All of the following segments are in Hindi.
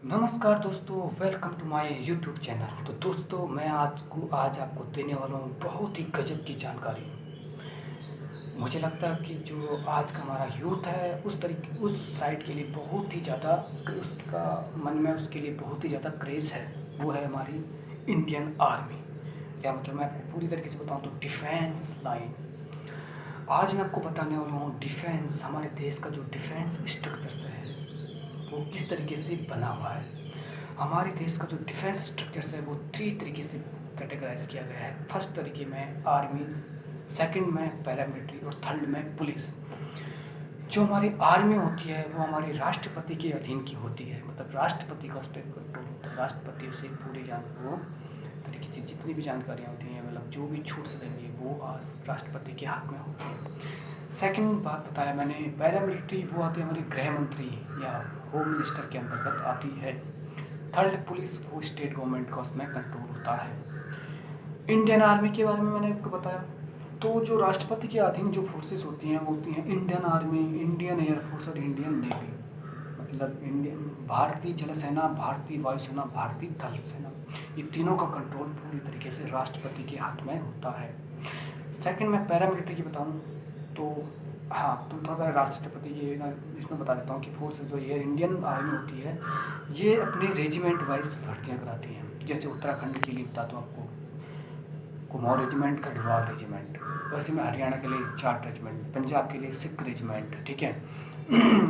नमस्कार दोस्तों, welcome to my YouTube channel. तो दोस्तों, मैं आज आपको देने वाला हूँ बहुत ही गजब की जानकारी। मुझे लगता है कि जो आज का हमारा यूथ है उस साइड के लिए बहुत ही ज़्यादा उसका मन में उसके लिए बहुत ही ज़्यादा क्रेज़ है। वो है हमारी इंडियन आर्मी, या मतलब मैं आपको पूरी तरीके से बताऊँ तो डिफेंस लाइन। आज मैं आपको बताने वाला हूँ डिफेंस, हमारे देश का जो डिफेंस स्ट्रक्चर है वो किस तरीके से बना हुआ है। हमारे देश का जो डिफेंस स्ट्रक्चर है वो 3 तरीके से कैटेगराइज किया गया है। फर्स्ट तरीके में आर्मी, सेकंड में पैरामिलिट्री और थर्ड में पुलिस। जो हमारी आर्मी होती है वो हमारे राष्ट्रपति के अधीन की होती है, मतलब राष्ट्रपति का उस पर कंट्रोल होता है। राष्ट्रपति उसे पूरी वो तरीके से जितनी भी जानकारियाँ होती हैं, मतलब जो भी छूट देंगे वो राष्ट्रपति के हाथ में होती है। सेकंड बात बताया मैंने, पैरामिलिट्री वो आती है हमारे गृह मंत्री या होम मिनिस्टर के अंतर्गत आती है। थर्ड पुलिस, वो स्टेट गवर्नमेंट का उसमें कंट्रोल होता है। इंडियन आर्मी के बारे में मैंने आपको बताया। तो जो राष्ट्रपति के अधीन जो फोर्सेस होती हैं वो होती हैं इंडियन आर्मी, इंडियन एयरफोर्स और इंडियन नेवी। मतलब इंडियन भारतीय जल सेना, भारतीय वायुसेना, भारतीय थल सेना, ये तीनों का कंट्रोल पूरी तरीके से राष्ट्रपति के हाथ में होता है। सेकंड में पैरामिलिट्री की बताऊँ तो हाँ, तो थोड़ा राष्ट्रपति की इसमें बता देता हूँ कि फोर्स जो ये इंडियन आर्मी होती है ये अपने रेजिमेंट वाइज भर्तियाँ कराती हैं। जैसे उत्तराखंड के लिए बता दूँ आपको, कुमाऊं रेजिमेंट, गढ़वाल रेजिमेंट। वैसे में हरियाणा के लिए जाट रेजिमेंट, पंजाब के लिए सिख रेजिमेंट, ठीक है।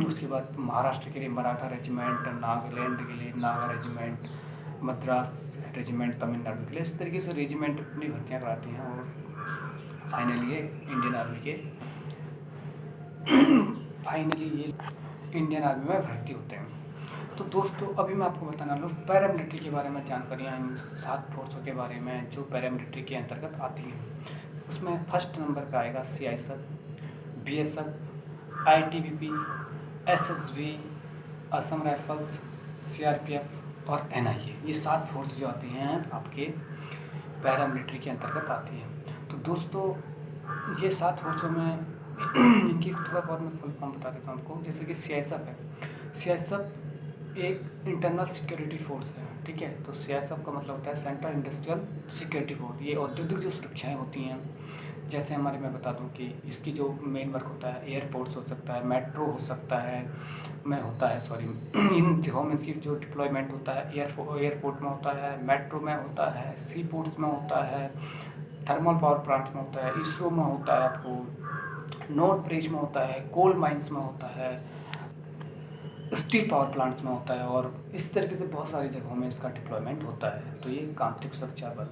उसके बाद महाराष्ट्र के लिए मराठा रेजिमेंट, नागालैंड के लिए नागा रेजिमेंट, मद्रास रेजिमेंट, तमिलनाडु के लिए। इस तरीके से रेजिमेंट अपनी भर्तियाँ कराती हैं और फाइनली ये इंडियन आर्मी के फाइनली ये इंडियन आर्मी में भर्ती होते हैं। तो दोस्तों, अभी मैं आपको बताना लूँ पैरामिलिट्री के बारे में जानकारियाँ, इन 7 फोर्सों के बारे में जो पैरामिलिट्री के अंतर्गत आती हैं। उसमें फर्स्ट नंबर पे आएगा CISF, BSF, ITBP, SSB, Assam rifles, CRPF और NIA। ये 7 फोर्स जो आती हैं आपके पैरामिलिट्री के अंतर्गत आती हैं। तो दोस्तों, ये 7 फोर्सों में इनकी थोड़ा बहुत मैं फुल फॉर्म बता देता हूँ आपको। जैसे कि CISF है, CISF एक इंटरनल सिक्योरिटी फोर्स है, ठीक है। तो CISF का मतलब होता है सेंट्रल इंडस्ट्रियल सिक्योरिटी फोर्स। ये औद्योगिक जो सुरक्षाएँ होती हैं, जैसे हमारे मैं बता दूं कि इसकी जो मेन वर्क होता है, एयरपोर्ट्स हो सकता है, मेट्रो हो सकता है, में होता है सॉरी इन जगहों में इसकी जो डिप्लॉयमेंट होता है एयरपोर्ट में होता है, मेट्रो में होता है, सी पोर्ट्स में होता है, थर्मल पावर प्लांट्स में होता है, इसरो में होता है, आपको नोट ब्रिज में होता है, कोल माइंस में होता है, स्टील पावर प्लांट्स में होता है, और इस तरीके से बहुत सारी जगहों में इसका डिप्लॉयमेंट होता है। तो ये आंतरिक सुरक्षा बल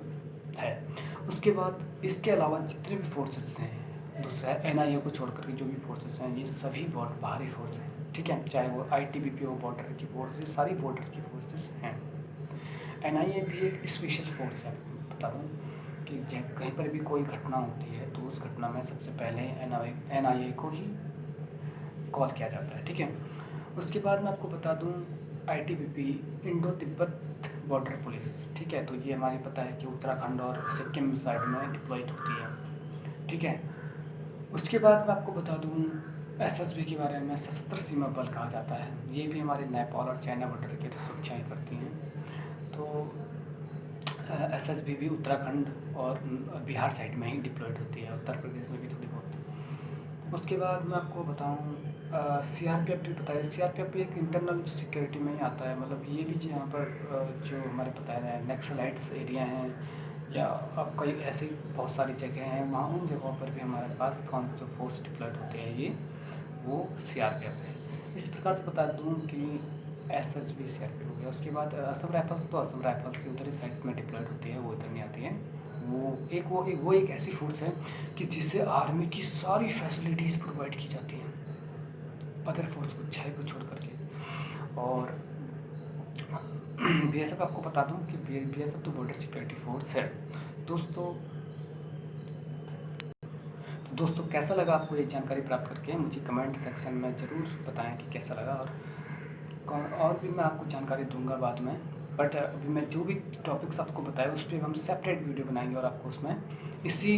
है। उसके बाद इसके अलावा जितने भी फोर्सेस हैं, दूसरा है NIA को छोड़ करके जो भी फोर्सेस हैं ये सभी बहुत भारी फोर्स हैं, ठीक है। चाहे वो ITBP हो, बॉर्डर की फोर्सेस, सारी बॉर्डर की फोर्सेस हैं। NIA भी एक स्पेशल फोर्स है। बता दूँ कि कहीं पर भी कोई घटना होती है तो उस घटना में सबसे पहले NIA को ही कॉल किया जाता है, ठीक है। उसके बाद मैं आपको बता दूं ITBP, Indo Tibet border police, ठीक है। तो ये हमारी पता है कि उत्तराखंड और सिक्किम साइड में डिप्लॉयड होती है, ठीक है। उसके बाद मैं आपको बता दूं SSB के बारे में, सशस्त्र सीमा बल कहा जाता है। ये भी हमारे नेपाल और चाइना बॉर्डर की सुरक्षाएँ करती हैं। तो SSB भी उत्तराखंड और बिहार साइड में ही डिप्लॉयड होती है, उत्तर प्रदेश में भी थोड़ी बहुत। उसके बाद मैं आपको बताऊं CRPF भी बताया। CRPF भी एक इंटरनल सिक्योरिटी में ही आता है। मतलब ये भी यहाँ पर जो हमारे पता है नक्सलाइट्स एरिया हैं या अब कई ऐसी बहुत सारी जगह हैं, वहाँ उन जगहों पर भी हमारे पास कौन जो फोर्स डिप्लॉयड होते हैं ये वो CRPF है। इस प्रकार से बता दूँ कि SSB CRPF हो गया। उसके बाद असम राइफल्स, तो असम राइफल्स उधर ही साइड में डिप्लॉयड होती है, वो इधर नहीं आती है। वो एक ऐसी फोर्स है कि जिससे आर्मी की सारी फैसिलिटीज़ प्रोवाइड की जाती हैं अदर फोर्स को को छोड़ करके। और BSF आपको बता दूं कि BSF तो बॉर्डर सिक्योरिटी फोर्स है। दोस्तों दोस्तों कैसा लगा आपको ये जानकारी प्राप्त करके? मुझे कमेंट सेक्शन में ज़रूर बताएं कि कैसा लगा। और भी मैं आपको जानकारी दूंगा बाद में, बट अभी मैं जो भी टॉपिक्स आपको बताया उस पर हम सेपरेट वीडियो बनाएंगे और आपको उसमें इसी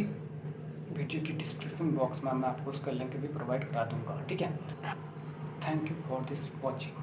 वीडियो की डिस्क्रिप्शन बॉक्स में मैं आपको उसका लिंक भी प्रोवाइड करा दूंगा, ठीक है। Thank you for this watching.